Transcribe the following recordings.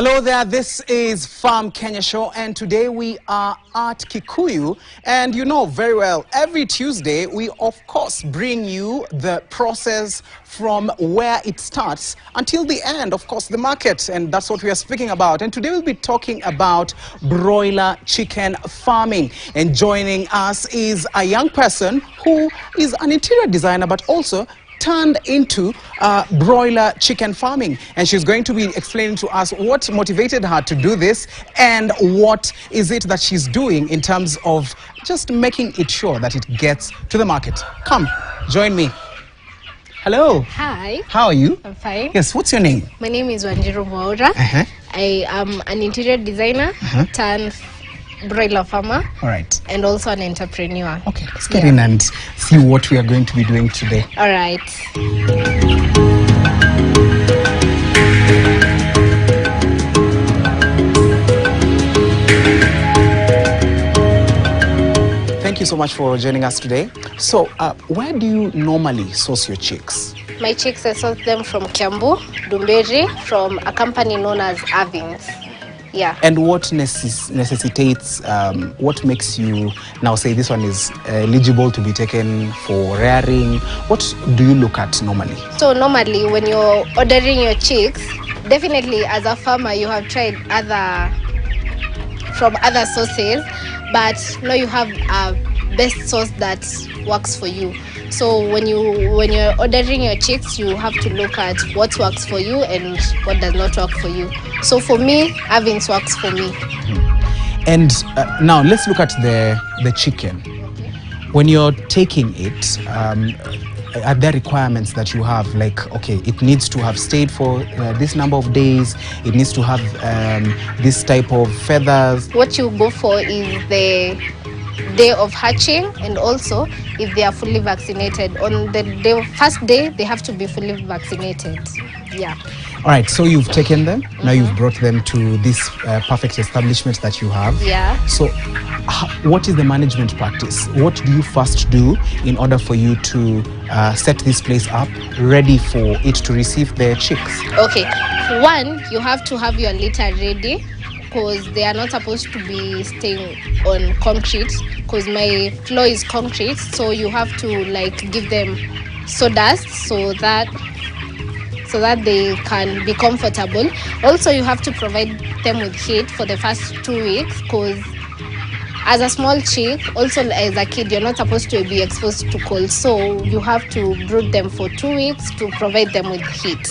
Hello there, this is Farm Kenya Show, and today we are at Kikuyu, and you know very well, every Tuesday we of course bring you the process from where it starts until the end, of course, the market, and that's what we are speaking about. And today we'll be talking about broiler chicken farming, and joining us is a young person who is an interior designer but also turned into broiler chicken farming, and she's going to be explaining to us what motivated her to do this and what is it that she's doing in terms of just making it sure that it gets to the market. Come, join me. Hello. Hi. How are you? I'm fine. Yes, what's your name? My name is Wanjiru Mwaura. I am an interior designer turned broiler farmer. All right. And also an entrepreneur. Okay, let's get in and see what we are going to be doing today. All right. Thank you so much for joining us today. So, where do you normally source your chicks? My chicks, I source them from Kiambu, Dumberi, from a company known as Avins. Yeah. And what necessitates, what makes you now say this one is eligible to be taken for rearing? What do you look at normally? So normally when you're ordering your chicks, definitely as a farmer you have tried from other sources, but now you have a best source that works for you. So when you're ordering your chicks, you have to look at what works for you and what does not work for you. So for me, Avins works for me. And now let's look at the chicken. When you're taking it, are there requirements that you have? Like, okay, it needs to have stayed for this number of days. It needs to have this type of feathers. What you go for is the day of hatching, and also if they are fully vaccinated. On the first day, they have to be fully vaccinated. Yeah. All right, so you've taken them. Now you've brought them to this perfect establishment that you have. Yeah. So what is the management practice? What do you first do in order for you to set this place up ready for it to receive their chicks? Okay. One, you have to have your litter ready, because they are not supposed to be staying on concrete, because my floor is concrete, so you have to like give them sawdust so that they can be comfortable. Also, you have to provide them with heat for the first 2 weeks, because as a small chick, also as a kid, you're not supposed to be exposed to cold, so you have to brood them for 2 weeks to provide them with heat.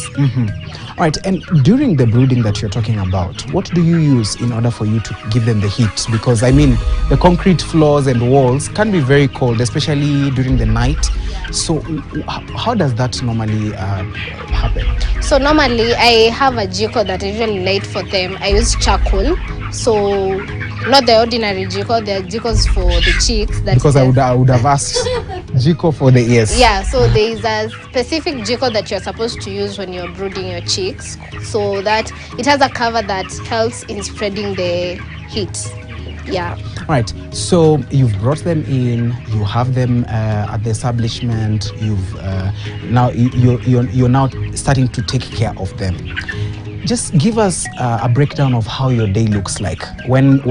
All right, and during the brooding that you're talking about, what do you use in order for you to give them the heat? Because I mean, the concrete floors and walls can be very cold, especially during the night. So how does that normally happen? So normally I have a jiko that I usually light for them. I use charcoal. So not the ordinary jiko, the jikos for the chicks. Because I would have asked jiko for the ears. Yeah, so there is a specific jiko that you're supposed to use when you're brooding your chicks, so that it has a cover that helps in spreading the heat. Yeah. All right. So you've brought them in. You have them at the establishment. You're now starting to take care of them. Just give us a breakdown of how your day looks like. When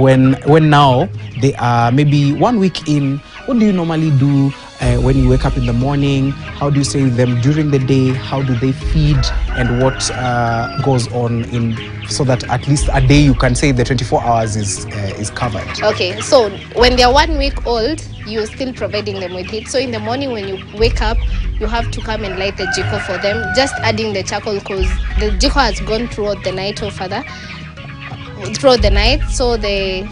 now they are maybe 1 week in. What do you normally do when you wake up in the morning? How do you stay with them during the day? How do they feed? And what goes on so that at least a day you can say the 24 hours is covered? Okay, so when they're 1 week old, you're still providing them with heat. So in the morning when you wake up, you have to come and light the jiko for them, just adding the charcoal, because the jiko has gone throughout the night so the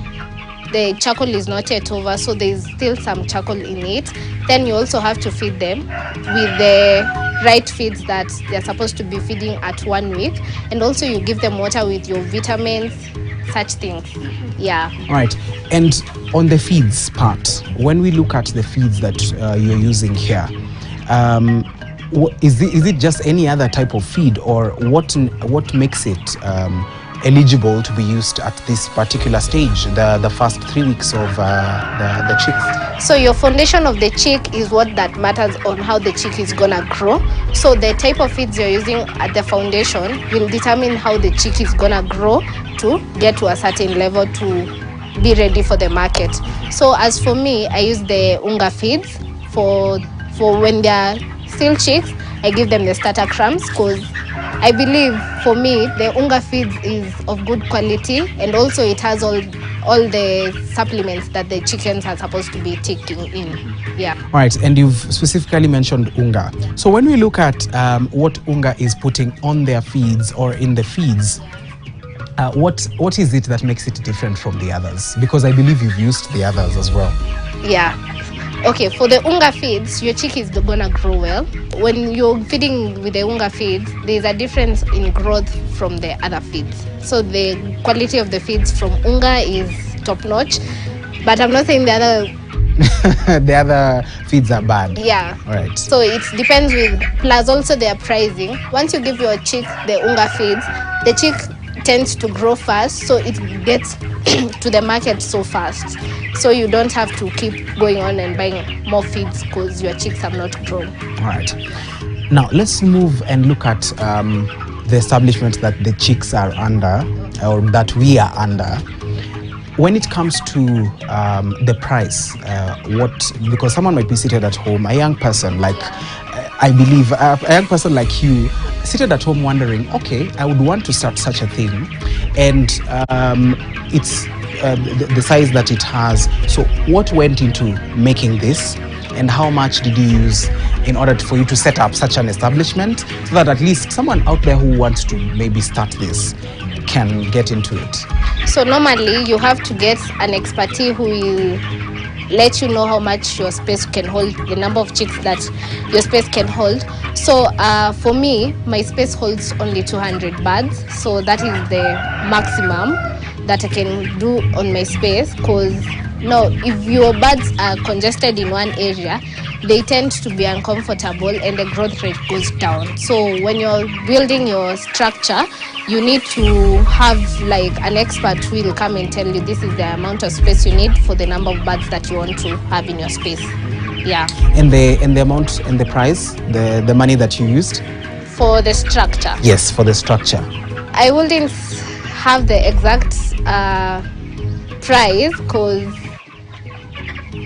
charcoal is not yet over, so there's still some charcoal in it. Then you also have to feed them with the right feeds that they're supposed to be feeding at 1 week, and also you give them water with your vitamins, such things. Yeah. All right. And on the feeds part, when we look at the feeds that you're using here, is it just any other type of feed, or what makes it eligible to be used at this particular stage, the first 3 weeks of the chicks? So your foundation of the chick is what that matters on how the chick is gonna grow. So the type of feeds you're using at the foundation will determine how the chick is gonna grow to get to a certain level to be ready for the market. So as for me, I use the unga feeds for when they're still chicks. I give them the starter crumbs because I believe for me the unga feeds is of good quality, and also it has all the supplements that the chickens are supposed to be taking in. Yeah. All right, and you've specifically mentioned unga. So when we look at what unga is putting on their feeds or in the feeds, what is it that makes it different from the others? Because I believe you've used the others as well. Yeah. Okay, for the unga feeds, your chick is gonna grow well. When you're feeding with the unga feeds, there's a difference in growth from the other feeds. So the quality of the feeds from unga is top notch, but I'm not saying the other the other feeds are bad. Yeah. All right. So it depends with, plus also their pricing. Once you give your chick the unga feeds, the chick tends to grow fast, so it gets to the market so fast. So you don't have to keep going on and buying more feeds because your chicks have not grown. All right. Now let's move and look at the establishment that the chicks are under, or that we are under. When it comes to the price, because someone might be seated at home, a young person like, I believe, a young person like you, seated at home wondering, okay, I would want to start such a thing, and it's the size that it has. So what went into making this, and how much did you use in order for you to set up such an establishment, so that at least someone out there who wants to maybe start this can get into it? So normally you have to get an expertise who will let you know how much your space can hold, the number of chicks that your space can hold. So for me, my space holds only 200 birds. So that is the maximum that I can do on my space, because now if your birds are congested in one area, they tend to be uncomfortable and the growth rate goes down. So when you're building your structure, you need to have like an expert who will come and tell you this is the amount of space you need for the number of birds that you want to have in your space. Yeah. And the amount and the price, the money that you used? For the structure? Yes, for the structure. I wouldn't have the exact price because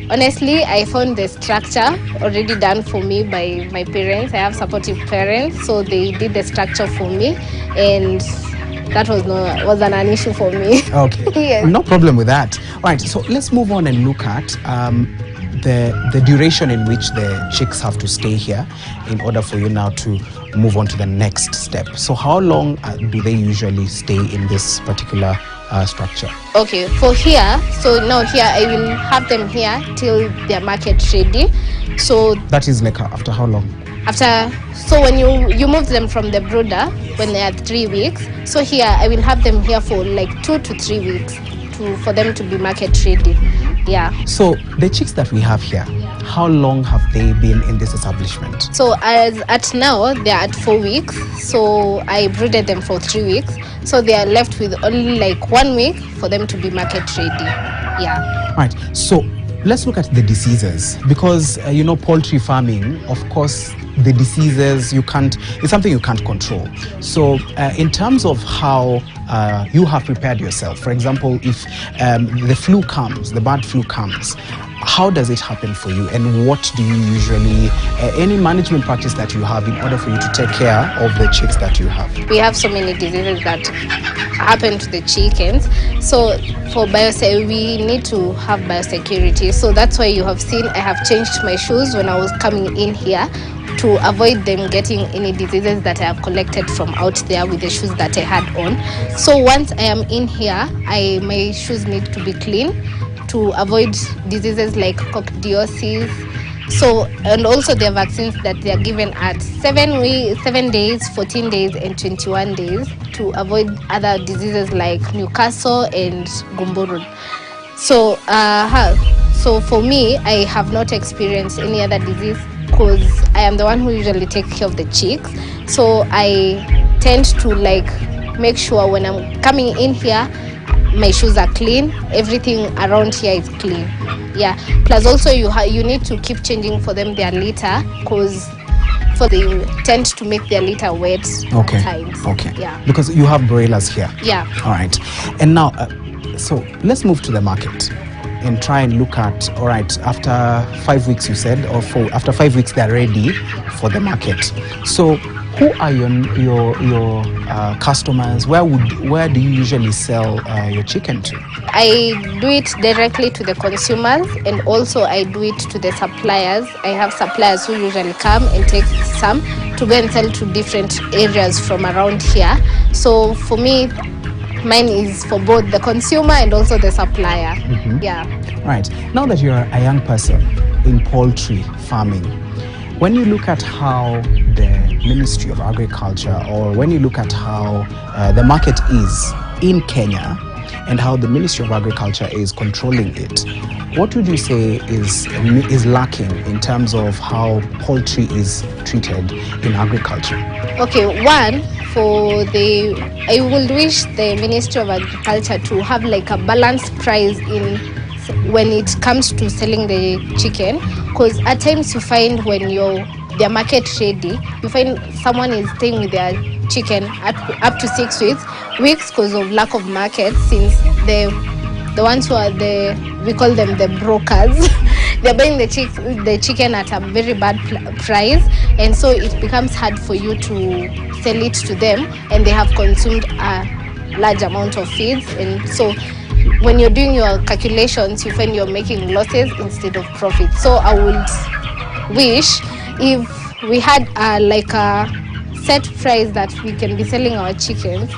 honestly, I found the structure already done for me by my parents. I have supportive parents, so they did the structure for me, and that wasn't an issue for me. Okay. Yes. No problem with that. All right, so let's move on and look at the duration in which the chicks have to stay here in order for you now to move on to the next step. So how long do they usually stay in this particular structure? Okay, for here, so now here I will have them here till they're market ready. So that is like after how long? So when you move them from the brooder when they are 3 weeks, so here I will have them here for like 2 to 3 weeks for them to be market ready. Yeah. So the chicks that we have here, how long have they been in this establishment? So as at now they are at 4 weeks. So I brooded them for 3 weeks. So they are left with only like 1 week for them to be market ready. Yeah. Right. So let's look at the diseases, because poultry farming, of course, the diseases it's something you can't control. So in terms of how you have prepared yourself, for example, if the bird flu comes, how does it happen for you, and what do you usually, any management practice that you have in order for you to take care of the chicks that you have? We have so many diseases that happen to the chickens. So for we need to have biosecurity. So that's why you have seen I have changed my shoes when I was coming in here to avoid them getting any diseases that I have collected from out there with the shoes that I had on. So once I am in here, my shoes need to be clean to avoid diseases like coccidiosis. So, and also there are vaccines that they are given at 7 days, 14 days, and 21 days to avoid other diseases like Newcastle and Gumboro. So, so for me, I have not experienced any other disease because I am the one who usually takes care of the chicks. So I tend to make sure when I'm coming in here, my shoes are clean, everything around here is clean. Yeah, plus also you need to keep changing for them their litter, because they tend to make their litter wet at times. Okay. Yeah. Because you have broilers here. Yeah. All right. And now, so let's move to the market and try and look at, all right, after 5 weeks you said, or after 5 weeks they're ready for the market. So who are your customers? Where do you usually sell your chicken to? I do it directly to the consumers, and also I do it to the suppliers. I have suppliers who usually come and take some to go and sell to different areas from around here. So for me, mine is for both the consumer and also the supplier. Yeah. Right. Now that you're a young person in poultry farming, when you look at how the Ministry of Agriculture, or when you look at how the market is in Kenya and how the Ministry of Agriculture is controlling it, what would you say is lacking in terms of how poultry is treated in agriculture? Okay, one, I would wish the Ministry of Agriculture to have like a balanced price when it comes to selling the chicken, because at times you find when they're market ready, you find someone is staying with their chicken up to 6 weeks because of lack of market, since the ones who are we call them the brokers, they're buying the chicken at a very bad price, and so it becomes hard for you to sell it to them, and they have consumed a large amount of feeds, and so when you're doing your calculations, you find you're making losses instead of profit. So I would wish if we had like a set price that we can be selling our chickens,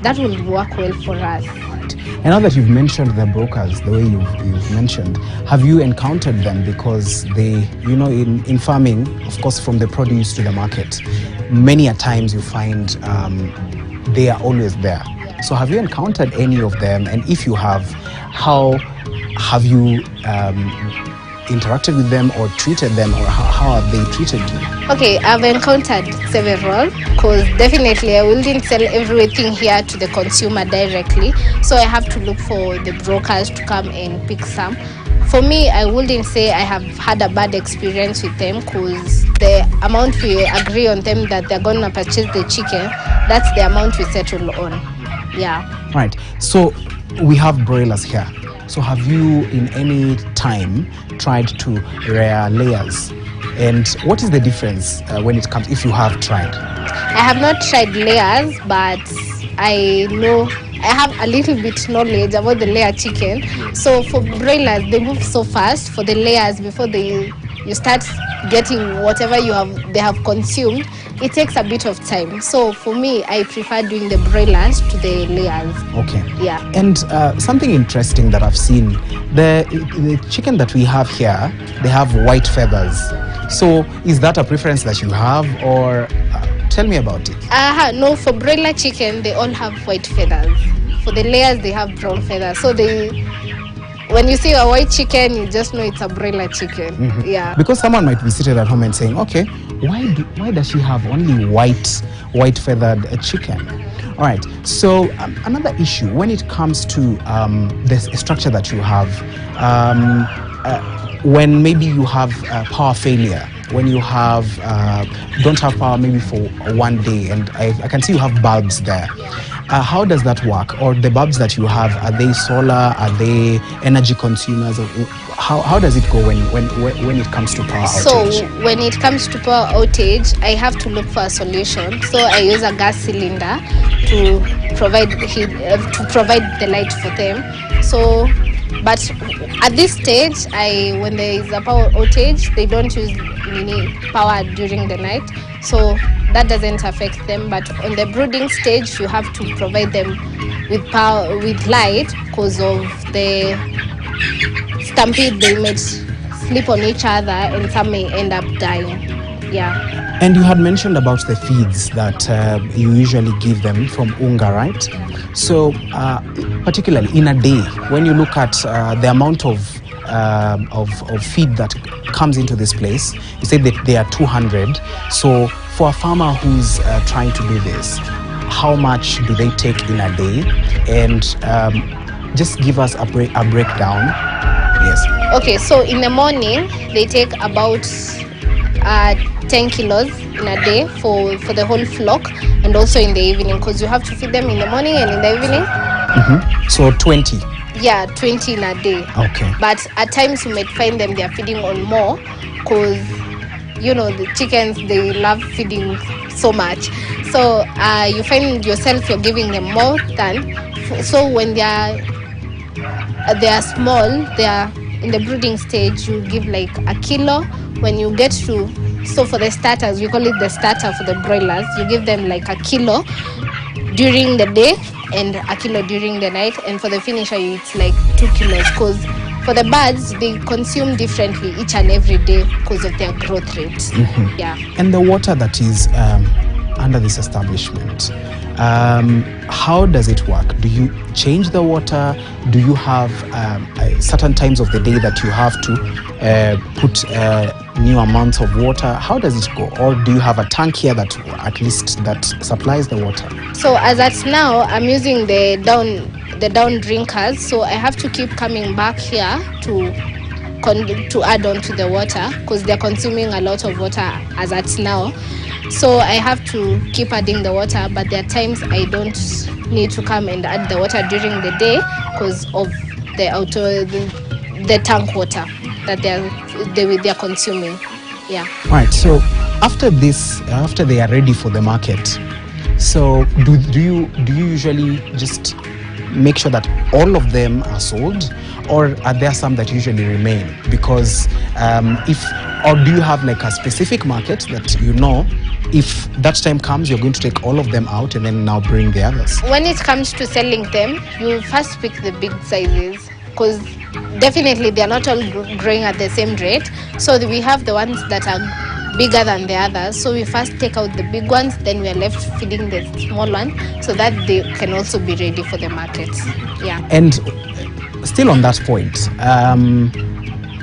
that will work well for us. And now that you've mentioned the brokers, the way you've mentioned, have you encountered them? Because they, in farming, of course, from the produce to the market, many a times you find they are always there. So have you encountered any of them? And if you have, how have you interacted with them or treated them, or how have they treated you? Okay, I've encountered several, because definitely I wouldn't sell everything here to the consumer directly. So I have to look for the brokers to come and pick some. For me, I wouldn't say I have had a bad experience with them, because the amount we agree on them that they're going to purchase the chicken, that's the amount we settle on. Yeah. Right. So we have broilers here. So have you in any time tried to rear layers? And what is the difference when it comes, if you have tried? I have not tried layers, but I have a little bit knowledge about the layer chicken. So for broilers, they move so fast. For the layers, before you start getting whatever they have consumed, it takes a bit of time. So for me, I prefer doing the broilers to the layers. Okay. Yeah. And something interesting that I've seen, the chicken that we have here, they have white feathers. So is that a preference that you have, or tell me about it? No, for broiler chicken, they all have white feathers. For the layers, they have brown feathers. So when you see a white chicken, you just know it's a broiler chicken. Yeah. Because someone might be seated at home and saying, okay, why does she have only white feathered chicken? All right. So another issue when it comes to the structure that you have, when maybe you have power failure, when you don't have power maybe for one day, and I can see you have bulbs there. How does that work? Or the bulbs that you have, are they solar? Are they energy consumers? How does it go when it comes to power outage? So when it comes to power outage, I have to look for a solution. So I use a gas cylinder to provide heat, to provide the light for them. So, but at this stage, when there is a power outage, they don't use any power during the night. So that doesn't affect them. But on the brooding stage, you have to provide them with power, with light, because of the stampede. They may sleep on each other, and some may end up dying. Yeah. And you had mentioned about the feeds that you usually give them from unga, right? So particularly in a day, when you look at the amount of feed that comes into this place, you say that they are 200. So for a farmer who's trying to do this, how much do they take in a day? And just give us a breakdown. Yes. Okay, so in the morning they take about 10 kilos in a day for the whole flock, and also in the evening, because you have to feed them in the morning and in the evening. So 20. Yeah, 20 in a day. Okay. But at times you might find them they are feeding on more, because you know the chickens, they love feeding so much. So you find yourself you're giving them more than. So when they are small, they are in the brooding stage, you give like a kilo. When you get to, so for the starters, we call it the starter for the broilers, you give them like a kilo during the day and a kilo during the night, and for the finisher it's like 2 kilos, because for the birds they consume differently each and every day because of their growth rate. Yeah. And the water that is under this establishment, how does it work? Do you change the water? Do you have certain times of the day that you have to put new amounts of water? How does it go? Or do you have a tank here that at least that supplies the water? So as at now, I'm using the down drinkers, so I have to keep coming back here to add on to the water, because they're consuming a lot of water as at now. So I have to keep adding the water, but there are times I don't need to come and add the water during the day because of the tank water that they're consuming. Yeah. Right. So after they are ready for the market, so do you usually just make sure that all of them are sold, or are there some that usually remain? Because or do you have like a specific market that you know, if that time comes, you're going to take all of them out and then now bring the others? When it comes to selling them, you first pick the big sizes, because definitely they are not all growing at the same rate. So we have the ones that are bigger than the others. So we first take out the big ones, then we are left feeding the small one, so that they can also be ready for the market. Yeah. And still on that point,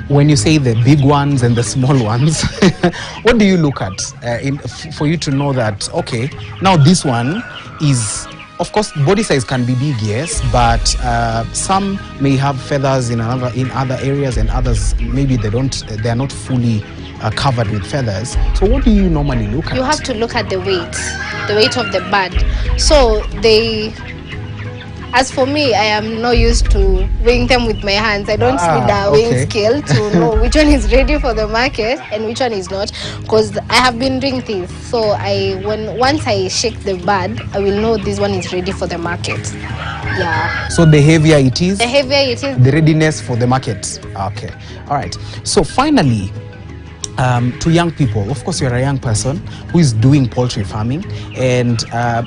when you say the big ones and the small ones, what do you look at for you to know that, okay, now this one is, of course, body size can be big, yes, but some may have feathers in other areas, and others maybe they are not fully covered with feathers. So what do you normally look at? You have to look at the weight of the bird. So as for me, I am not used to weighing them with my hands. I don't need a weighing scale to know which one is ready for the market and which one is not, because I have been doing this. So once I shake the bird, I will know this one is ready for the market. Yeah. So the heavier it is, the readiness for the market. Okay. All right. So finally, to young people, of course, you're a young person who is doing poultry farming, and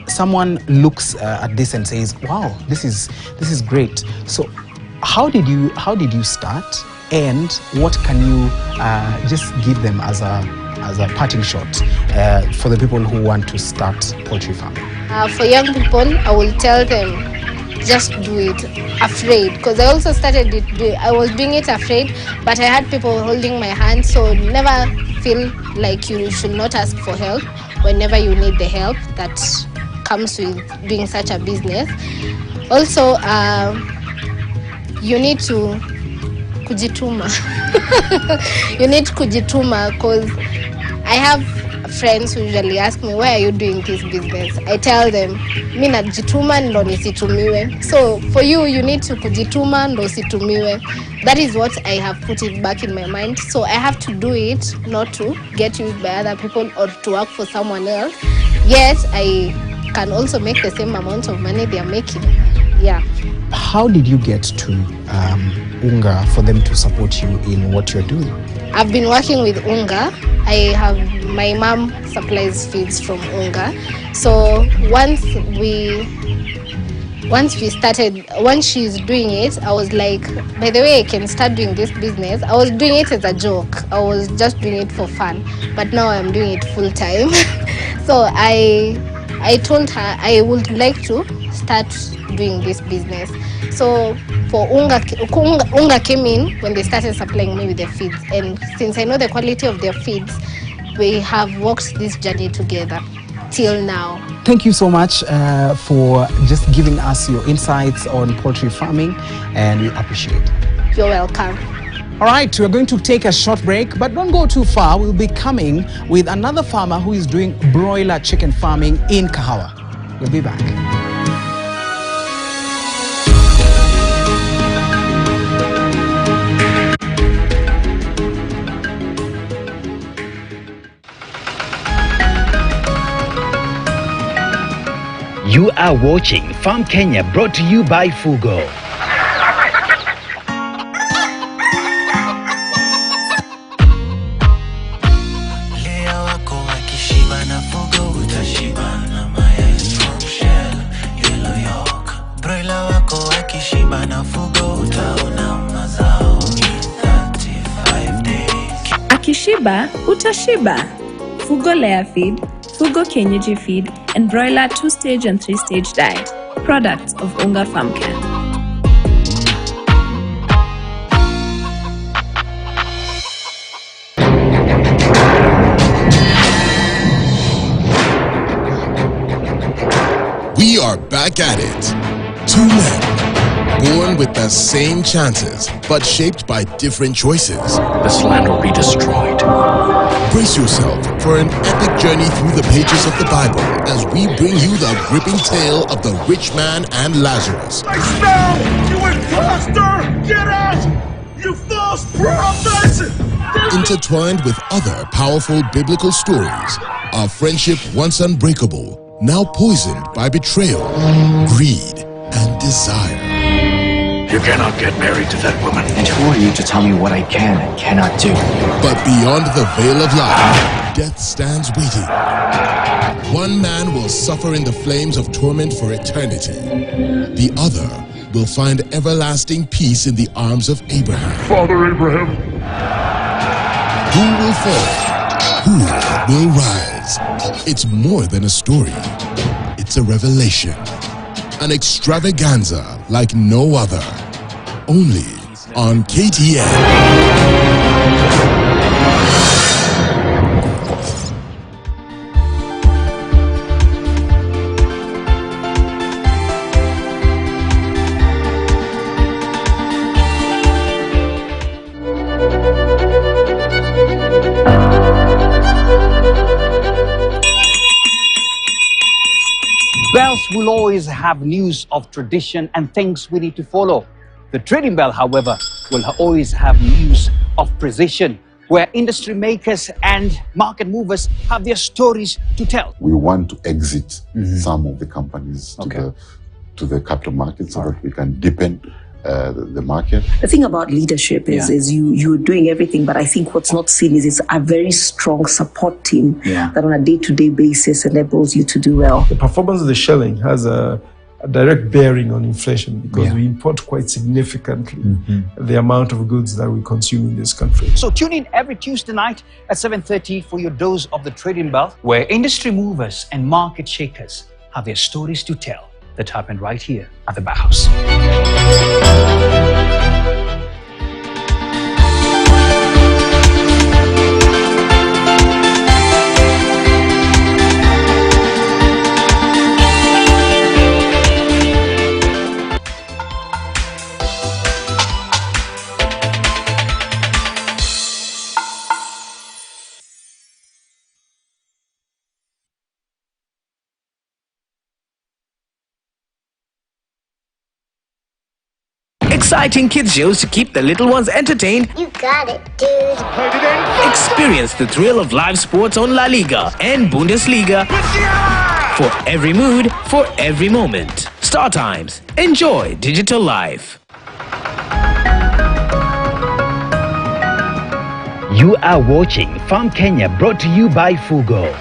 someone looks at this and says, "Wow, this is great." So, how did you start, and what can you just give them as a parting shot for the people who want to start poultry farming? For young people, I will tell them, just do it afraid, because I also started it. I was doing it afraid, but I had people holding my hand. So never feel like you should not ask for help whenever you need the help that comes with doing such a business. Also, you need to kujituma. You need kujituma, because I have friends who usually ask me, why are you doing this business? I tell them, mi najituma ndo nisitumiwe. So for you need to kujituma ndo usitumiwe. That is what I have put it back in my mind. So I have to do it, not to get used by other people or to work for someone else. Yes, I can also make the same amount of money they are making. Yeah. How did you get to Unga for them to support you in what you're doing? I've been working with Unga. My mom supplies feeds from Unga. So once she's doing it, I was like, by the way, I can start doing this business. I was doing it as a joke. I was just doing it for fun. But now I'm doing it full time. So I told her I would like to start doing this business. So for Unga came in when they started supplying me with their feeds, and since I know the quality of their feeds, we have walked this journey together. till now. Thank you so much for just giving us your insights on poultry farming, and we appreciate it. You're welcome. All right, we're going to take a short break, but don't go too far. We'll be coming with another farmer who is doing broiler chicken farming in Kahawa. We'll be back. You are watching Farm Kenya, brought to you by Fugo. Akishiba, utashiba. Fugo layer feed, Fugo Kienyeji feed, and broiler 2-stage and 3-stage diet. Products of Unga Farm Care. We are back at it. Two men, born with the same chances, but shaped by different choices. This land will be destroyed. Brace yourself for an epic journey through the pages of the Bible as we bring you the gripping tale of the rich man and Lazarus. I smell! You imposter! Get out! You false prophet! Intertwined with other powerful biblical stories, our friendship once unbreakable, now poisoned by betrayal, greed, and desire. You cannot get married to that woman. And who are you to tell me what I can and cannot do? But beyond the veil of life, death stands waiting. One man will suffer in the flames of torment for eternity. The other will find everlasting peace in the arms of Abraham. Father Abraham. Who will fall? Who will rise? It's more than a story. It's a revelation. An extravaganza like no other. Only on KTN. Bells will always have news of tradition and things we need to follow. The trading bell, however, will always have news of precision, where industry makers and market movers have their stories to tell. We want to exit some of the companies to the capital market so that we can deepen the market. The thing about leadership is you're doing everything, but I think what's not seen is it's a very strong support team that on a day-to-day basis enables you to do well. The performance of the shilling has a direct bearing on inflation because we import quite significantly the amount of goods that we consume in this country. So tune in every Tuesday night at 7:30 for your dose of the trading bell, where industry movers and market shakers have their stories to tell that happened right here at the Bauhaus. Exciting kids shows to keep the little ones entertained. You got it, dude. Experience the thrill of live sports on La Liga and Bundesliga. For every mood, for every moment. Star Times. Enjoy digital life. You are watching Farm Kenya, brought to you by Fugo.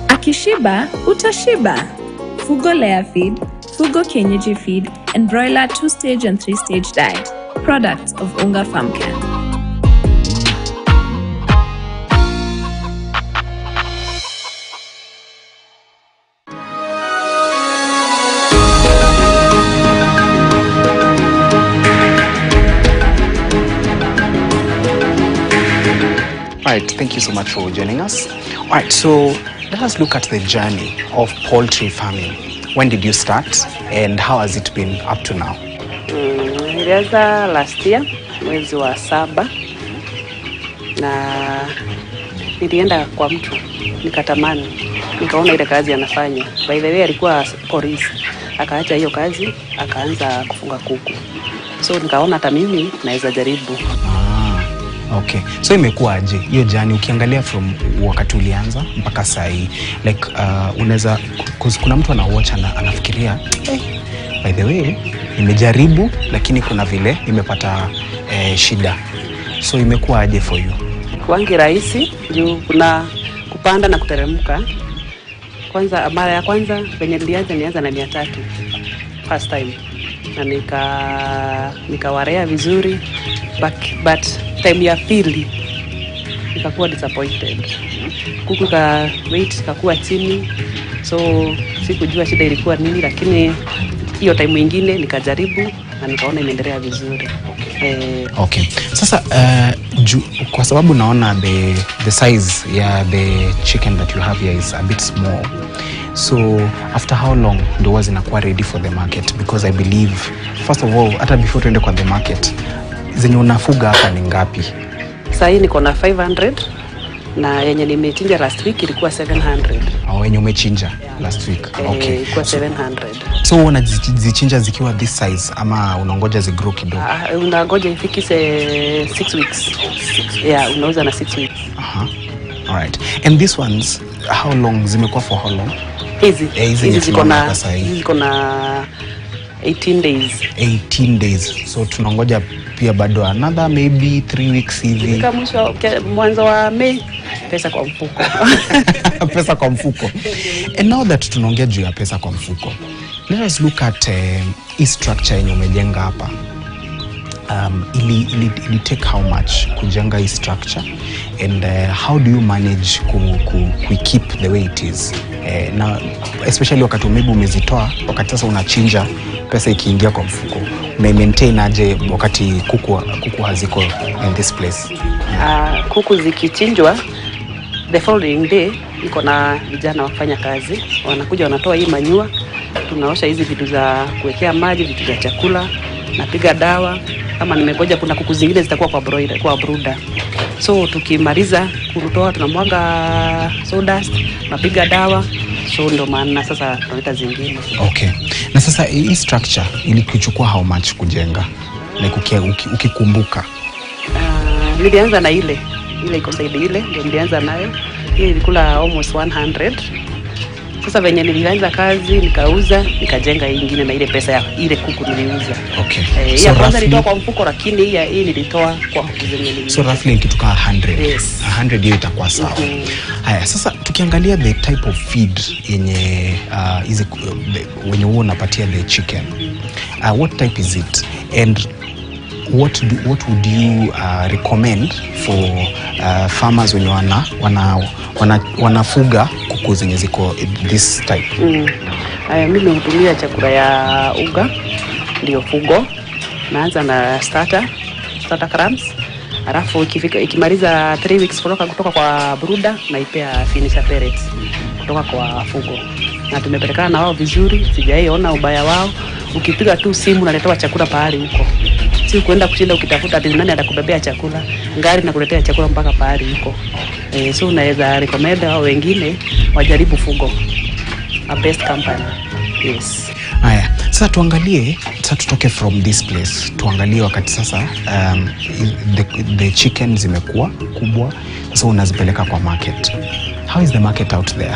Akishiba, utashiba. Fugo layer feed, Fugo Kienyeji feed, and broiler 2-stage and 3-stage diet. Products of Unga Farm Care. right, thank you so much for joining us. All right, so let us look at the journey of poultry farming. When did you start and how has it been up to now? Nilianza last year mwezi wa 7 na nilienda kwa mtu nikatamani, nikaona ile kazi anafanya. By the way alikuwa polisi, akaacha hiyo kazi akaanza kufunga kuku, so nikaona hata mimi naweza jaribu. Okay, so imekuwaje hiyo jani ukiangalia from wakati ulianza mpaka saa hii, like unaweza kuna mtu anawatch anafikiria by the way nimejaribu lakini kuna vile nimepata shida, so imekuwaje for you? Kwangi rahisi juu kuna kupanda na kuteremka. Kwanza mara ya kwanza venye nilianza na 300 first time, na nikawarea vizuri, but time ya pili nikakuwa disappointed. Kuku ka weight kakuwa chini, so sikujua shida ilikuwa nini, lakini hiyo time nyingine nikajaribu na nikaona inaendelea vizuri. Okay. Sasa kwa sababu naona the size ya the chicken that you have here is a bit small. So after how long ndo zinakuwa ready for the market? Because I believe first of all hata before tuende kwa the market, zenye unafuga hapa ni ngapi? Sasa hii niko na 500 na yenye nimechinja last week ilikuwa 700. Yenye umechinja last week. Okay. Ilikuwa 700. So unazichinja zikiwa this size ama unangoja zigrow kidogo? Unangoja ifikise 6 weeks. Yeah, unauza na 6 weeks. All right. And these ones how long zimekuwa for how long? Hizi ziko na 18 days. 18 days. So tunangoja pia bado another maybe 3 weeks hivi. Kama mwanzo wa Mei, pesa kwa mfuko. Pesa kwa mfuko. And now that tunaongea juu ya pesa kwa mfuko, let us look at hii structure yenye umejenga hapa. Ili take how much kujenga hii structure and how do you manage ku keep the way it is? Now especially wakati maybe umezitoa, wakati sasa unachinja pesa ikiingia kwa mfuko, una maintain aje wakati kuku haziko in this place? Kuku zikichinjwa the following day niko na vijana wafanya kazi, wanakuja wanatoa hii manyua, tunaosha hizi vitu za kuwekea maji, vitu za chakula, napiga dawa. Kama nimegoja kuna kuku zingine zitakuwa kwa broiler, kwa brooder. So tukimaliza kutoa tunamwaga sawdust, napiga dawa. So ndo maana sasa tunaleta zingine. Okay. Na sasa hii structure ilikuchukua how much kujenga? Like ukikumbuka. Nilianza na ile iko side ile, ndio nilianza nayo. Hii ilikula almost 100. Sasa venye nilianza kazi nikauza, nikajenga hii nyingine na ile pesa ya ile kuku niliuza. Okay. So kwanza nilitoa kwa mfuko, lakini hii nilitoa kwa kuku zenye niliuza. So roughly ikitoka 100. Yes. 100 hiyo itakuwa sawa. Haya, sasa tukiangalia the type of feed yenye hizi wenye huo unapatia the chicken. What type is it? And what would you recommend for farmers wenye wanafuga kuku zenye ziko this type? Mimi hutumia chakula ya uga ndio fugo. Naanza na starter crumbs. Alafu ikimaliza 3 weeks kutoka kwa brooder naipea finisher pellets kutoka kwa fugo. Na tumepelekana na wao vizuri, sijaiona ubaya wao. Ukipiga tu simu unaletewa chakula pahali huko. Si kuenda kushinda ukitafuta ati nani atakubebea chakula, ngari na kuletea chakula mpaka pahali huko. So unaweza recommend hao wengine wajaribu fugo. A best company. Yes. Haya, sasa tuangalie, sasa tutoke from this place. Tuangalie wakati sasa the chicken zimekuwa kubwa, sasa unazipeleka kwa market. How is the market out there?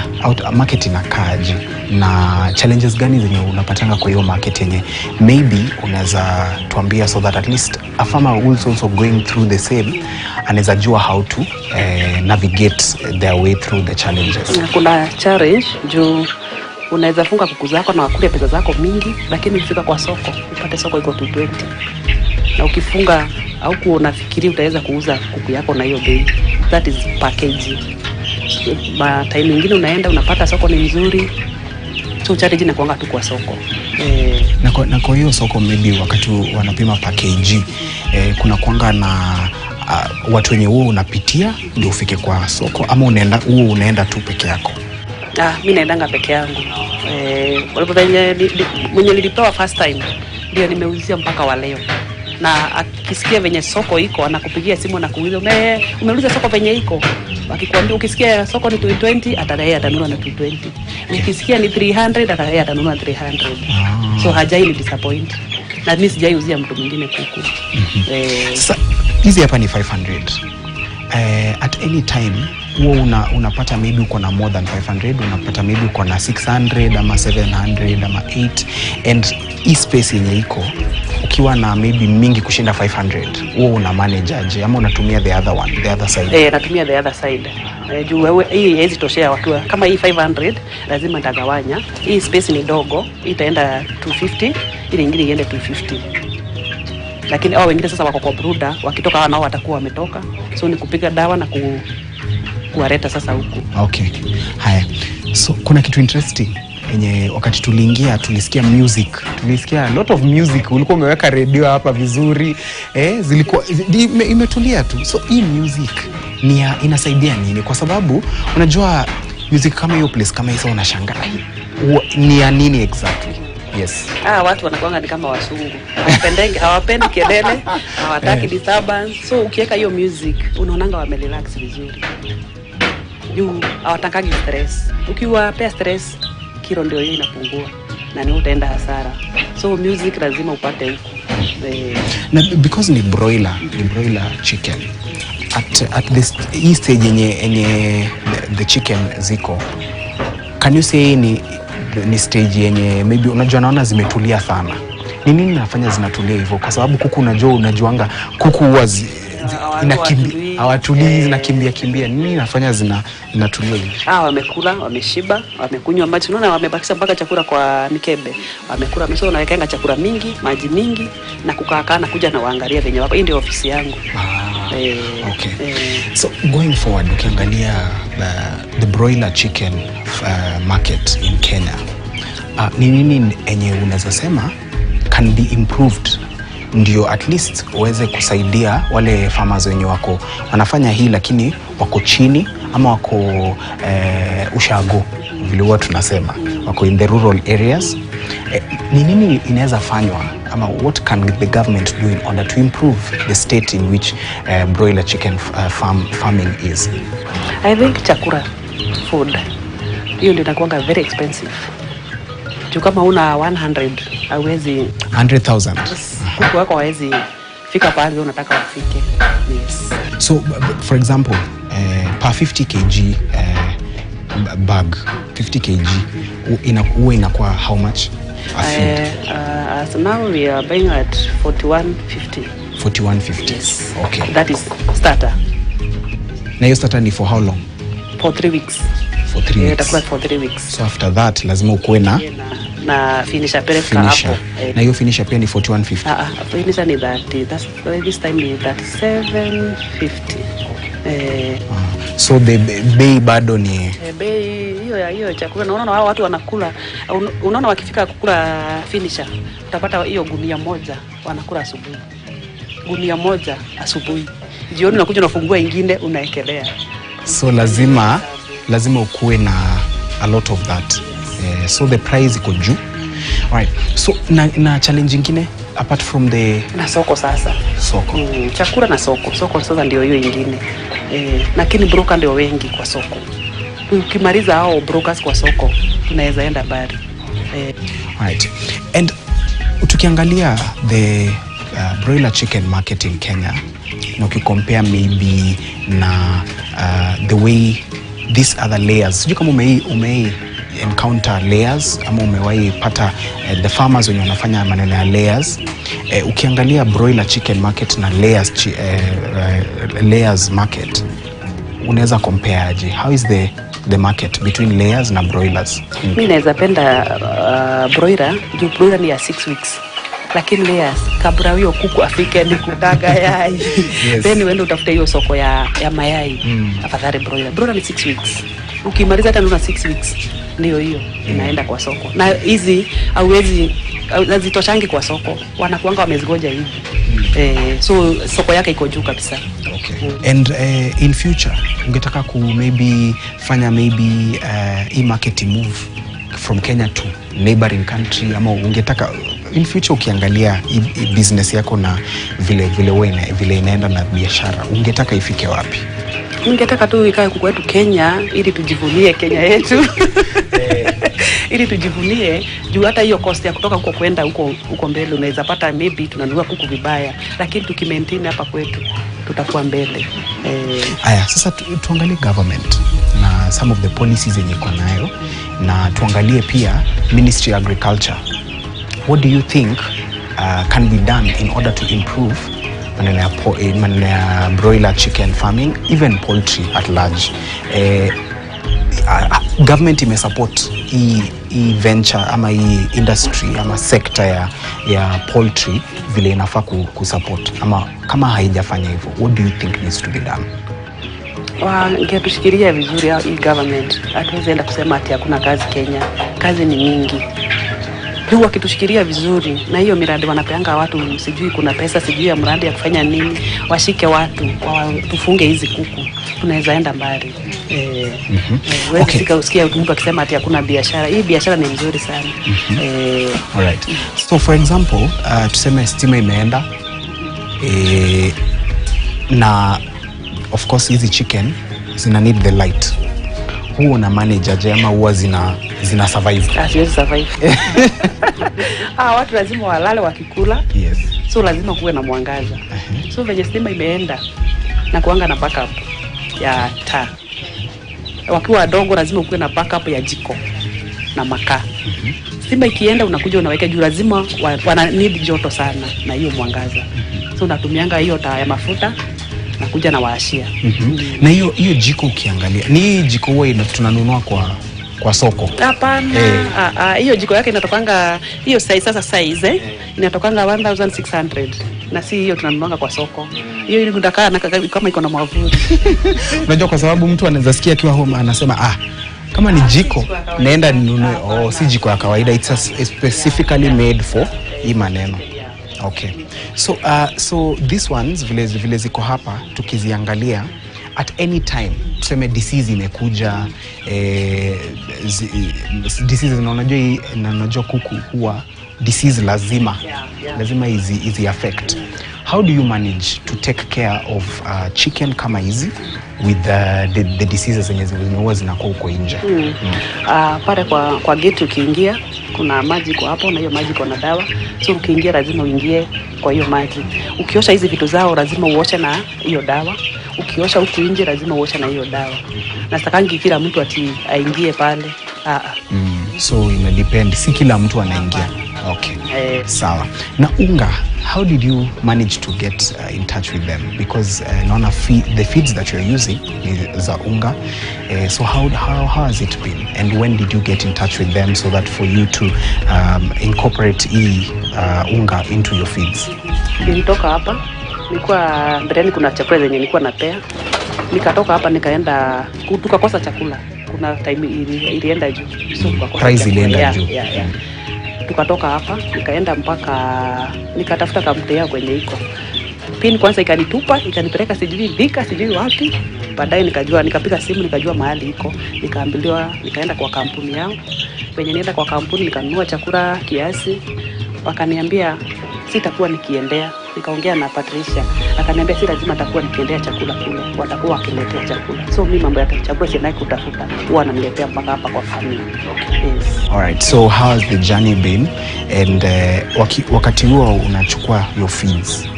Market inakaaje? Na challenges gani zenye unapatanga kwa hiyo market yenye maybe unaweza tuambia so that at least a farmer who is also going through the same anaweza jua how to navigate their way through the challenges? Kuna challenge juu unaweza funga kuku zako na wakule pesa zako mingi, lakini ukifika kwa soko upate soko iko 220. Na ukifunga au unafikiri utaweza kuuza kuku yako na hiyo bei, that is package. Time nyingine unaenda unapata soko ni nzuri, so challenge na kuanga tu kwa soko. Na kwa hiyo soko maybe wakati wanapima package kuna kuanga na watu wenye wewe unapitia ndio ufike kwa soko, ama unaenda tu peke yako? Mimi naendanga peke yangu. Mwenye nilipewa first time ndio nimeuzia mpaka wa leo. Na akisikia venye soko iko anakupigia simu na kuuliza umeuliza soko venye iko. Wakikwambia ukisikia soko ni 220 atanunua na 220. Ukisikia ni 300 atanunua 300. So hajai ni disappoint. Na mimi sijaiuzia mtu mwingine kuku. Sasa hizi hapa ni 500. At any time unapata maybe uko na more than 500, unapata maybe uko na 600 ama 700 ama 8, and hii space yenye iko ukiwa na maybe mingi kushinda 500, una manage aje ama unatumia the other side? Natumia the other side. Juu wewe hii haiwezi toshea watu kama hii 500, lazima nitagawanya. Hii space ni dogo, itaenda 250, ile nyingine iende 250. Lakini hao wengine sasa wako kwa brooder, wakitoka nao watakuwa wametoka. So ni kupiga dawa na kuwareta sasa huku. Okay. Haya. So kuna kitu interesting yenye wakati tuliingia tulisikia music. Tulisikia a lot of music. Ulikuwa umeweka radio hapa vizuri. Zilikuwa imetulia tu. So hii music inasaidia nini? Kwa sababu unajua music kama hiyo place kama hiyo unashangaa ni ya nini exactly? Yes. Watu wanakuanga ni kama wasungu. Hawapendi kelele, hawataki disturbance. So ukiweka hiyo music, unaonanga wamerelax vizuri. Juu hawatakagi stress. Ukiwapea stress, kilo ndio hiyo inapungua na ni utaenda hasara. So music lazima upate huko. Na because ni broiler chicken. At this stage yenye the chicken ziko. Can you say ni stage yenye maybe unajua naona zimetulia sana? Ni nini inafanya zinatulia hivyo? Kwa sababu kuku unajuanga kuku huwa inakimbia, hawatulii, zinakimbia. Nini inafanya zinatulia hivi? Wamekula, wameshiba, wamekunywa maji. Unaona wamebakisha mpaka chakula kwa mikebe. Wamekula, wamesha unawekanga chakula mingi, maji mingi na kukaa na kuja na waangalia venye wako. Hii ndio ofisi yangu. Okay. So going forward, ukiangalia the broiler chicken market in Kenya, ni nini enye unaweza sema can be improved ndio at least uweze kusaidia wale farmers wenye wanafanya hii lakini wako chini ama wako ushago vile huwa tunasema wako in the rural areas? Ni nini inaweza fanywa ama what can the government do in order to improve the state in which broiler chicken farming is? I think chakula, food, hiyo ndio inakuanga very expensive. Juu kama una 100 hauwezi 100,000 kuku wako hawezi fika pale unataka wafike. Yes. So for example per 50 kg bag 50 kg inakuwa how much a feed? As now we are buying at 41.50. 41.50. Yes. Okay. That is starter. Na hiyo starter ni for how long? For 3 weeks. For 3 weeks. Itakuwa for 3 weeks. So after that lazima ukuwe na finisher peleka hapo. Na hiyo finisher pia ni 41.50. Finisher ni 30. This time ni 37.50. So the bei bado ni bei hiyo chakula. Unaona hao watu wanakula, unaona wakifika kukula finisher utapata hiyo gunia moja wanakula asubuhi. Gunia moja asubuhi. Jioni unakuja unafungua ingine unaekelea. So lazima ukuwe na a lot of that. So the price iko juu. Alright. So na challenge nyingine apart from the na soko sasa. Soko. Chakula na soko. Soko sasa ndio hiyo nyingine. Lakini broker ndio wengi kwa soko. Ukimaliza hao brokers kwa soko tunaweza enda bari. Alright. And tukiangalia the broiler chicken market in Kenya, na ukicompare maybe na the way these other layers, sijui kama umei encounter layers ama umewahi pata the farmers wenye wanafanya maneno ya layers. Ukiangalia broiler chicken market na layers market, unaweza compare aje? How is the market between layers na broilers? Mimi naweza penda broiler, juu broiler ni ya 6 weeks. Lakini layers kabla hiyo kuku afike ni kutaga yai. Yes. Then uende utafute hiyo soko ya mayai. Afadhali broiler. Broiler ni 6 weeks. Ukimaliza hata una 6 weeks ndio hiyo inaenda kwa soko. Na hizi hauwezi hazitoshangi kwa soko. Wanakuanga wamezigoja hivi. So soko yake iko juu kabisa. Okay. And in future ungetaka ku maybe fanya maybe e-market move from Kenya to neighboring country, ama ungetaka in future ukiangalia business yako na vile inaenda na biashara, ungetaka ifike wapi? Ningetaka tu ikae kwetu Kenya ili tujivunie Kenya yetu. Ili tujivunie juu hata hiyo cost ya kutoka huko kwenda huko mbele unaweza pata maybe tunanunua kuku vibaya, lakini tukimaintain hapa kwetu tutakuwa mbele. Aya, sasa tuangalie government na some of the policies yenye iko nayo, na tuangalie pia Ministry of Agriculture. What do you think can be done in order to improve maneno ya broiler chicken farming, even poultry at large? Government imesupport hii venture ama hii industry ama sector ya poultry vile inafaa kusupport, ama kama haijafanya hivyo, what do you think needs to be done? Ingetushikilia vizuri hii government. Hatuwezi enda kusema ati hakuna kazi Kenya. Kazi ni mingi. Huwa kitushikilia vizuri na hiyo miradi wanapeanga watu, sijui kuna pesa, sijui ya mradi ya kufanya nini, washike watu, tufunge hizi kuku. Tunaweza enda mbali. Wewe usikia mtu akisema ati hakuna biashara. Hii biashara ni nzuri sana. Alright. So for example, tuseme stima imeenda na of course hizi chicken zina need the light. Huo na manage aje ama huwa zina survive? Asiwezi survive. Watu lazima walale wakikula. Yes. So lazima kuwe na mwangaza. So venye stima imeenda na kuanga na backup ya taa. Wakiwa wadogo lazima kuwe na backup ya jiko na makaa. Stima ikienda unakuja unaweka juu, lazima wana need joto sana na hiyo mwangaza. So unatumianga hiyo taa ya mafuta na kuja na waashia. Na hiyo jiko ukiangalia, ni jiko huwa tunanunua kwa soko? Hapana. Hiyo jiko yake inatokanga hiyo size inatokanga 1600 na si hiyo tunanunua kwa soko. Hiyo ili kutakaa kama iko na mwavuli. Unajua kwa sababu mtu anaweza sikia akiwa home anasema kama ni jiko naenda ninunue. Si jiko ya kawaida, it's specifically made for hii maneno. Okay. So these ones vile ziko hapa tukiziangalia, at any time tuseme disease imekuja, disease unajua kuku huwa disease lazima izi affect. How do you manage to take care of chicken kama hizi with the diseases zenye zinakuwa huko nje? Pale kwa gate ukiingia kuna maji kwa hapo, na hiyo maji iko na dawa. So ukiingia lazima uingie kwa hiyo maji. Ukiosha hizi vitu zao lazima uoshe na hiyo dawa. Ukiosha huku nje lazima uoshe na hiyo dawa. Na sitakangi kila mtu ati aingie pale. So ina depend, si kila mtu anaingia. Okay. Sawa. Na unga, how did you manage to get in touch with them? Because the feeds that you're using is za unga. So how has it been? And when did you get in touch with them so that for you to incorporate unga into your feeds? Nilitoka hapa, nilikuwa mbeleni kuna chakula zenye nilikuwa napea. Nikatoka hapa nikaenda tukakosa chakula. Kuna time ilienda juu. So tukakosa price ilienda juu. Tukatoka hapa nikaenda mpaka nikatafuta kampuni kwenye iko. Pin kwanza ikanitupa, ikanipeleka sijui Thika, sijui wapi. Baadaye nikajua, nikapiga simu nikajua mahali iko. Nikaambiliwa nikaenda kwa kampuni yao. Penye nienda kwa kampuni nikanunua chakula kiasi. Wakaniambia sitakuwa nikiendea. Nikaongea na Patricia, akaniambia si lazima atakuwa nikiendea chakula kule, watakuwa wakiletea chakula. So mimi mambo ya chakula sina kutafuta, huwa ananiletea mpaka hapa kwa family. Yes. All right. So how has the journey been? And wakati huo unachukua your feeds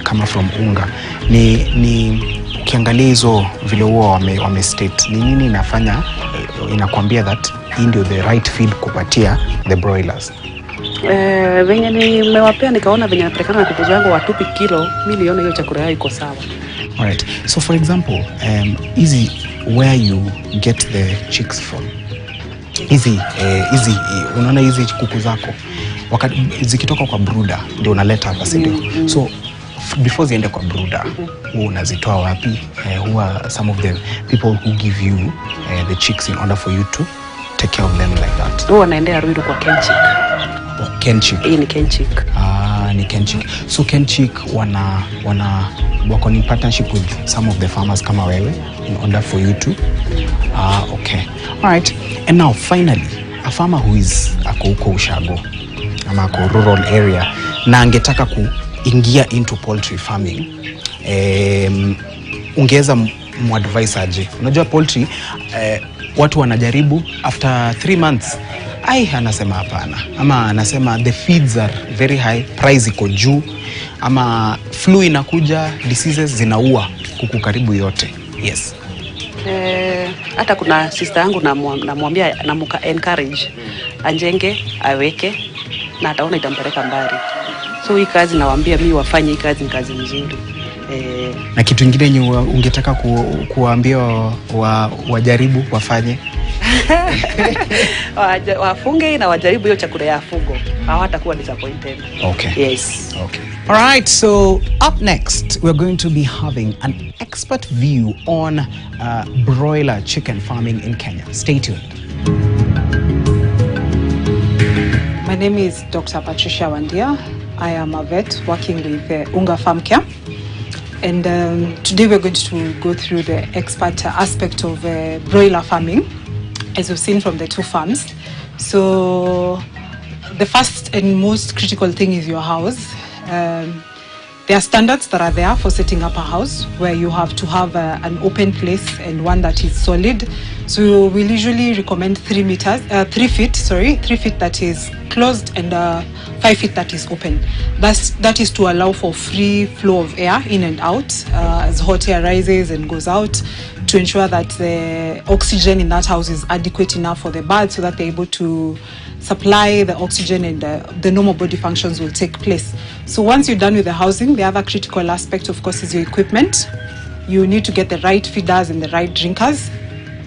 kama from unga, ni ukiangalia hizo vile huo wame state, ni nini inafanya inakwambia that hii ndio the right feed kupatia the broilers? Venye nimewapea nikaona venye napelekana na kuku zangu watupi kilo, mimi niliona hiyo chakula yao iko sawa. All right. So for example, easy where you get the chicks from. Easy unaona hizi kuku zako wakati zikitoka kwa brooder ndio unaleta hapa, si ndio? So before ziende kwa brooder, huwa unazitoa wapi? Huwa some of the people who give you the chicks in order for you to take care of them like that. Huwa naendea Ruiru kwa Kenchik. Kenchik. Hii ni Kenchik. ni Kenchik. So Kenchik wako in partnership with some of the farmers kama wewe in order for you to okay. All right. And now finally, a farmer who is ako huko ushago ama ako rural area na angetaka kuingia into poultry farming, ungeweza muadvise aje? Unajua poultry watu wanajaribu after 3 months anasema hapana, ama anasema the feeds are very high, price iko juu, ama flu inakuja, diseases zinaua kuku karibu yote. Yes. Hata kuna sister yangu namwambia namuka encourage anjenge aweke na ataona itampeleka mbali. So hii kazi nawaambia mimi wafanye hii kazi, ni kazi nzuri. Na kitu kingine ni ungetaka kuwaambia wajaribu wafanye? Wafunge na wajaribu hiyo chakula ya fugo, hawatakuwa disappointed. Okay. Yes. Okay. All right, so up next we're going to be having an expert view on broiler chicken farming in Kenya. Stay tuned. My name is Dr. Patricia Wandia. I am a vet working with Unga Farm Care. And today we're going to go through the expert aspect of broiler farming, as we've seen from the 2 farms. So the first and most critical thing is your house. There are standards that are there for setting up a house where you have to have an open place and one that is solid. So we'll usually recommend 3 feet that is closed and 5 feet that is open. That is to allow for free flow of air in and out as hot air rises and goes out, to ensure that the oxygen in that house is adequate enough for the birds so that they're able to supply the oxygen and the normal body functions will take place. So once you're done with the housing, the other critical aspect, of course, is your equipment. You need to get the right feeders and the right drinkers,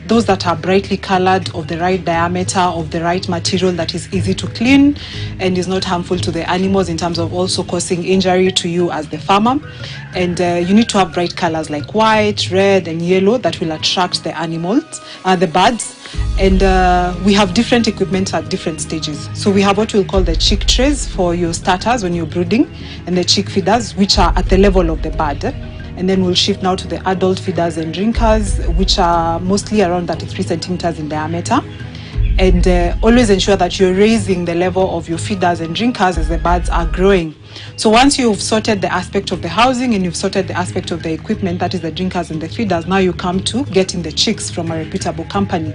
those that are brightly colored, of the right diameter, of the right material that is easy to clean and is not harmful to the animals in terms of also causing injury to you as the farmer. And you need to have bright colors like white, red and yellow that will attract the animals, the birds. And we have different equipment at different stages. So we have what we'll call the chick trays for your starters when you're brooding, and the chick feeders, which are at the level of the bird. And then we'll shift now to the adult feeders and drinkers, which are mostly around 33 centimeters in diameter. And always ensure that you're raising the level of your feeders and drinkers as the birds are growing. So once you've sorted the aspect of the housing and you've sorted the aspect of the equipment, that is the drinkers and the feeders, now you come to getting the chicks from a reputable company.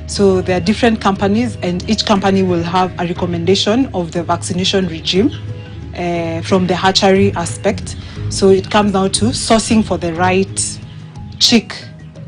So there are different companies, and each company will have a recommendation of the vaccination regime from the hatchery aspect. So it comes down to sourcing for the right chick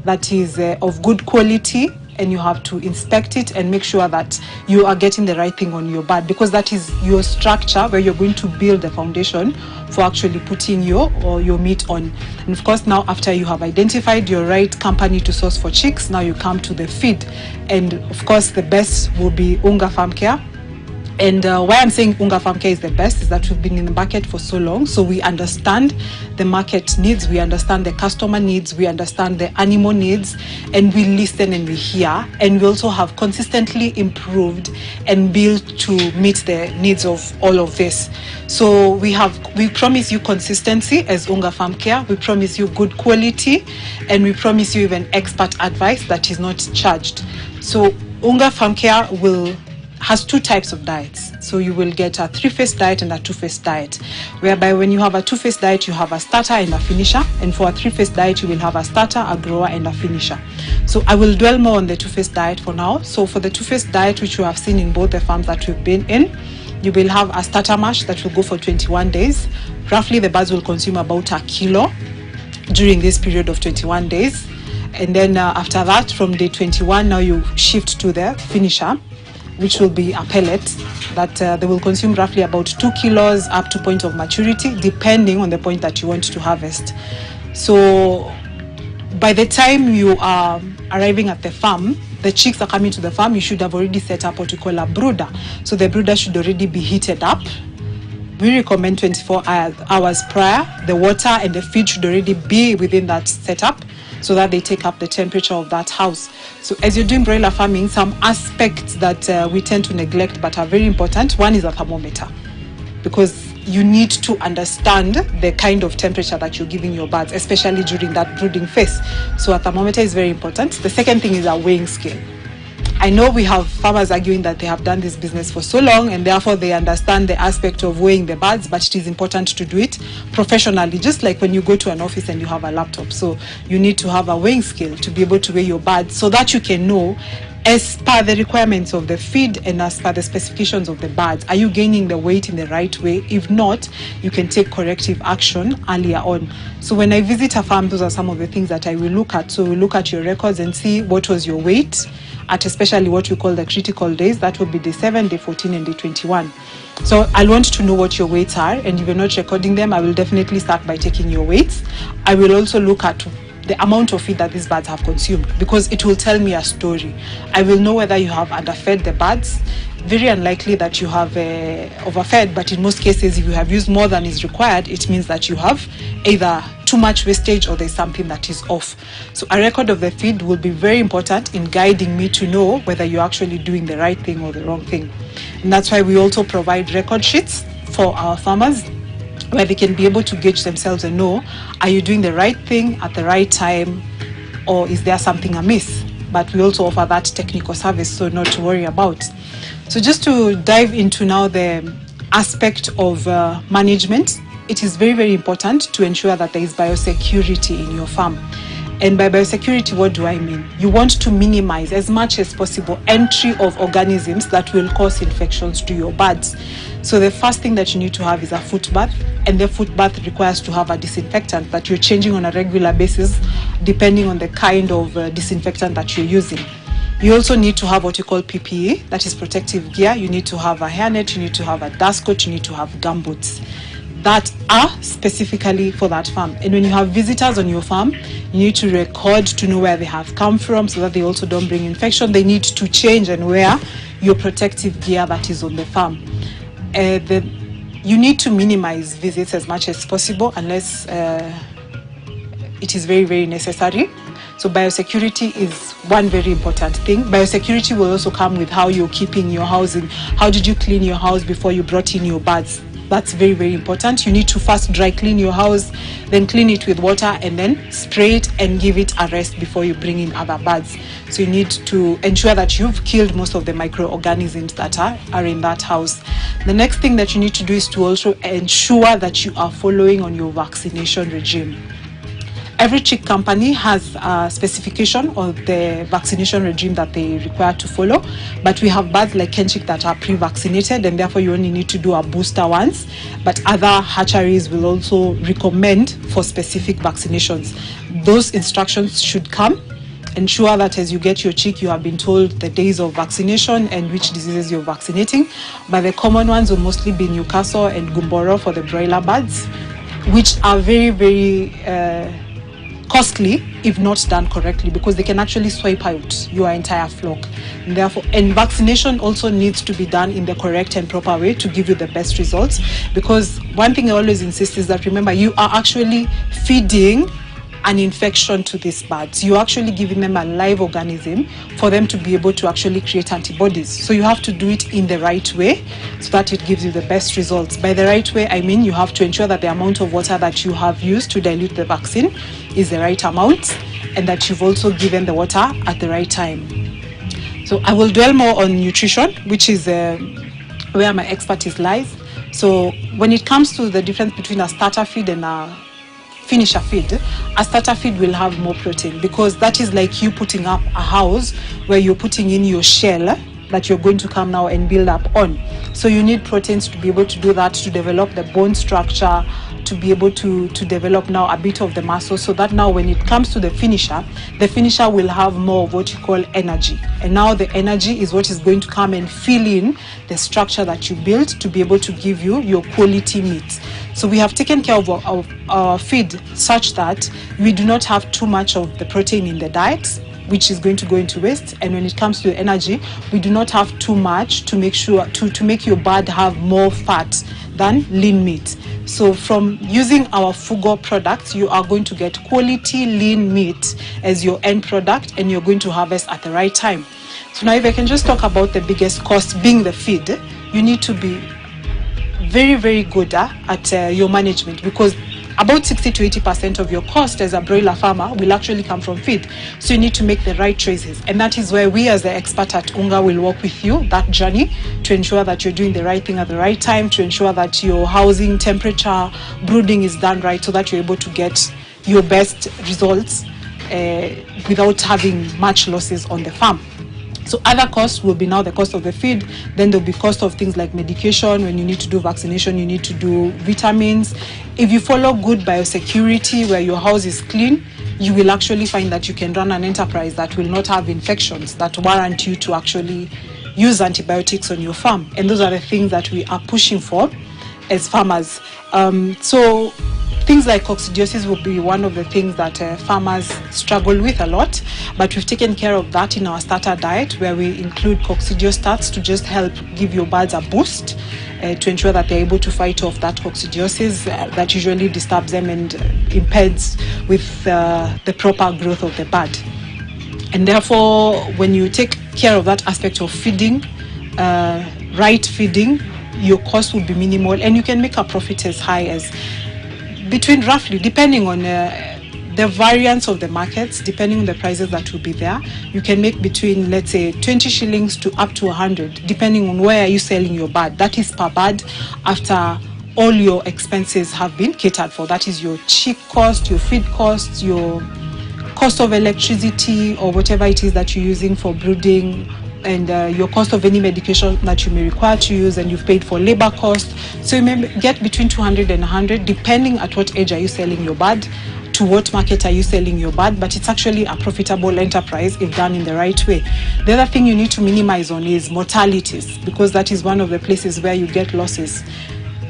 that is of good quality, and you have to inspect it and make sure that you are getting the right thing on your bird, because that is your structure where you're going to build the foundation for actually putting your meat on. And of course, now after you have identified your right company to source for chicks, now you come to the feed. And of course, the best will be Unga Farm Care. And why I'm saying Unga Farm Care is the best is that we've been in the market for so long, so we understand the market needs, we understand the customer needs, we understand the animal needs, and we listen and we hear, and we also have consistently improved and built to meet the needs of all of this. So we promise you consistency as Unga Farm Care, we promise you good quality, and we promise you even expert advice that is not charged. So Unga Farm Care has 2 types of diets. So you will get a 3-phase diet and a 2-phase diet, whereby when you have a 2-phase diet, you have a starter and a finisher, and for a 3-phase diet, you will have a starter, a grower, and a finisher. So I will dwell more on the 2-phase diet for now. So for the 2-phase diet, which you have seen in both the farms that we've been in, you will have a starter mash that will go for 21 days. Roughly, the birds will consume about 1 kilo during this period of 21 days. And then after that, from day 21, now you shift to the finisher, which will be a pellet that they will consume roughly about 2 kilos up to point of maturity, depending on the point that you want to harvest. So by the time you are arriving at the farm, the chicks are coming to the farm, you should have already set up what we call a brooder. So the brooder should already be heated up. We recommend 24 hours prior. The water and the feed should already be within that setup, so that they take up the temperature of that house. So as you're doing broiler farming, some aspects that we tend to neglect but are very important. One is a thermometer, because you need to understand the kind of temperature that you're giving your birds, especially during that brooding phase. So a thermometer is very important. The second thing is a weighing scale. I know we have farmers arguing that they have done this business for so long and therefore they understand the aspect of weighing the birds, but it is important to do it professionally, just like when you go to an office and you have a laptop. So you need to have a weighing scale to be able to weigh your birds so that you can know, as per the requirements of the feed and as per the specifications of the birds, are you gaining the weight in the right way? If not, you can take corrective action earlier on. So when I visit a farm, those are some of the things that I will look at. So we'll look at your records and see what was your weight at especially what we call the critical days. That would be day 7, day 14, and day 21. So I'll want to know what your weights are, and if you're not recording them, I will definitely start by taking your weights. I will also look at the amount of feed that these birds have consumed, because it will tell me a story. I will know whether you have underfed the birds. Very unlikely that you have overfed, but in most cases, if you have used more than is required, it means that you have either too much wastage or there's something that is off. So a record of the feed will be very important in guiding me to know whether you're actually doing the right thing or the wrong thing. And that's why we also provide record sheets for our farmers, where they can be able to gauge themselves and know, are you doing the right thing at the right time, or is there something amiss? But we also offer that technical service, so not to worry about. So just to dive into now the aspect of management, it is very, very important to ensure that there is biosecurity in your farm. And by biosecurity, what do I mean? You want to minimize as much as possible entry of organisms that will cause infections to your birds. So the first thing that you need to have is a foot bath, and the foot bath requires to have a disinfectant that you're changing on a regular basis depending on the kind of disinfectant that you're using. You also need to have what you call PPE, that is protective gear. You need to have a hairnet, you need to have a dust coat, you need to have gumboots that are specifically for that farm. And when you have visitors on your farm, you need to record to know where they have come from so that they also don't bring infection. They need to change and wear your protective gear that is on the farm. You need to minimize visits as much as possible unless it is very, very necessary. So biosecurity is one very important thing. Biosecurity will also come with how you're keeping your housing. How did you clean your house before you brought in your birds? That's very, very important. You need to first dry clean your house, then clean it with water, and then spray it and give it a rest before you bring in other birds. So you need to ensure that you've killed most of the microorganisms that are in that house. The next thing that you need to do is to also ensure that you are following on your vaccination regime. Every chick company has a specification of the vaccination regime that they require to follow, but we have birds like hen chick that are pre-vaccinated, and therefore you only need to do a booster once, but other hatcheries will also recommend for specific vaccinations. Those instructions should come. Ensure that as you get your chick, you have been told the days of vaccination and which diseases you're vaccinating. But the common ones will mostly be Newcastle and Gumboro for the broiler birds, which are very, very costly if not done correctly, because they can actually swipe out your entire flock. And therefore, and vaccination also needs to be done in the correct and proper way to give you the best results. Because one thing I always insist is that, remember, you are actually feeding an infection to these birds. You're actually giving them a live organism for them to be able to actually create antibodies. So you have to do it in the right way so that it gives you the best results. By the right way, I mean you have to ensure that the amount of water that you have used to dilute the vaccine is the right amount, and that you've also given the water at the right time. So I will dwell more on nutrition, which is where my expertise lies. So when it comes to the difference between a starter feed and a finisher feed, a starter feed will have more protein, because that is like you putting up a house where you're putting in your shell that you're going to come now and build up on. So you need proteins to be able to do that, to develop the bone structure, to be able to develop now a bit of the muscle, so that now when it comes to the finisher will have more of what you call energy. And now the energy is what is going to come and fill in the structure that you built to be able to give you your quality meat. So we have taken care of our feed such that we do not have too much of the protein in the diet, which is going to go into waste. And when it comes to energy, we do not have too much to make sure to make your bird have more fat than lean meat. So from using our Fugo products, you are going to get quality lean meat as your end product, and you're going to harvest at the right time. So now if I can just talk about the biggest cost being the feed, you need to be very, very good at your management, because about 60 to 80% of your cost as a broiler farmer will actually come from feed. So you need to make the right choices. And that is where we as the expert at Unga will work with you, that journey, to ensure that you're doing the right thing at the right time, to ensure that your housing, temperature, brooding is done right, so that you're able to get your best results without having much losses on the farm. So other costs will be now the cost of the feed. Then there'll be cost of things like medication. When you need to do vaccination, you need to do vitamins. If you follow good biosecurity, where your house is clean, you will actually find that you can run an enterprise that will not have infections that warrant you to actually use antibiotics on your farm. And those are the things that we are pushing for as farmers. So things like coccidiosis will be one of the things that farmers struggle with a lot, but we've taken care of that in our starter diet, where we include coccidiostats to just help give your birds a boost to ensure that they're able to fight off that coccidiosis that usually disturbs them and impedes with the proper growth of the bird. And therefore, when you take care of that aspect of feeding, right feeding, your cost will be minimal, and you can make a profit as high as between, roughly, depending on the variance of the markets, depending on the prices that will be there, you can make between, let's say, 20 shillings to up to 100, depending on where you're selling your bird. That is per bird after all your expenses have been catered for. That is your chick cost, your feed cost, your cost of electricity or whatever it is that you're using for brooding, and your cost of any medication that you may require to use, and you've paid for labor cost. So you may get between 200 and 100, depending at what age are you selling your bird, to what market are you selling your bird, but it's actually a profitable enterprise if done in the right way. The other thing you need to minimize on is mortalities, because that is one of the places where you get losses.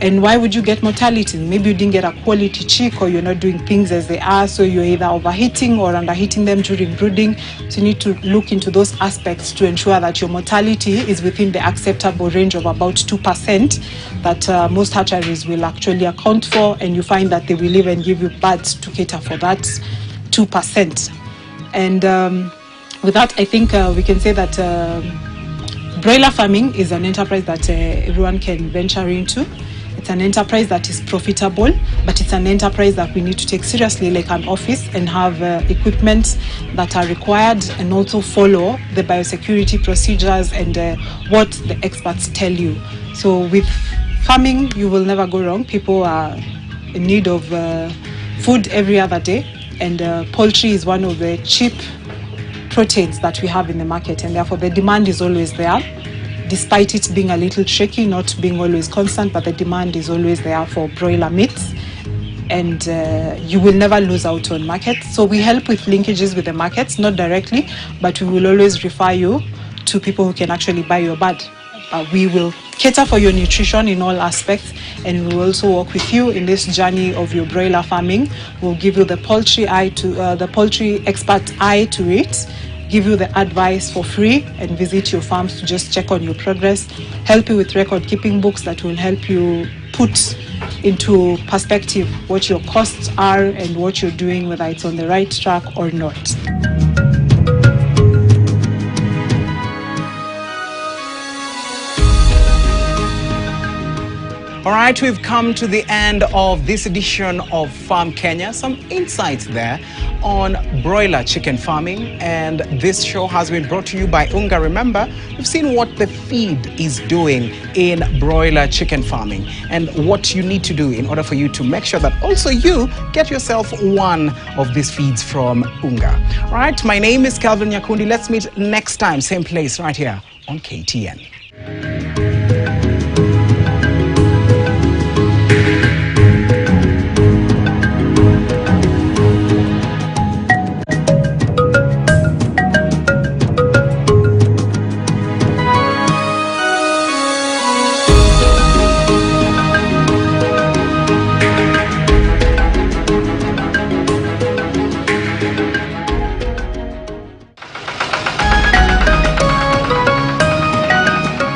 And why would you get mortality? Maybe you didn't get a quality chick, or you're not doing things as they are, so you're either overheating or underheating them during brooding. So you need to look into those aspects to ensure that your mortality is within the acceptable range of about 2% that most hatcheries will actually account for, and you find that they will even give you birds to cater for that 2%. And with that, I think we can say that broiler farming is an enterprise that everyone can venture into. It's an enterprise that is profitable, but it's an enterprise that we need to take seriously, like an office, and have equipment that are required, and also follow the biosecurity procedures and what the experts tell you. So with farming, you will never go wrong. People are in need of food every other day, and poultry is one of the cheap proteins that we have in the market, and therefore the demand is always there. Despite it being a little tricky, not being always constant, but the demand is always there for broiler meats, and you will never lose out on markets. So we help with linkages with the markets, not directly, but we will always refer you to people who can actually buy your bird. We will cater for your nutrition in all aspects, and we will also work with you in this journey of your broiler farming. We'll give you the poultry expert eye to it, give you the advice for free, and visit your farms to just check on your progress, help you with record keeping books that will help you put into perspective what your costs are and what you're doing, whether it's on the right track or not. All right, we've come to the end of this edition of Farm Kenya. Some insights there on broiler chicken farming, and this show has been brought to you by Unga. Remember, we've seen what the feed is doing in broiler chicken farming and what you need to do in order for you to make sure that also you get yourself one of these feeds from Unga. All right, my name is Calvin Nyakundi. Let's meet next time, same place right here on KTN.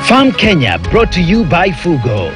Farm Kenya brought to you by Fugo.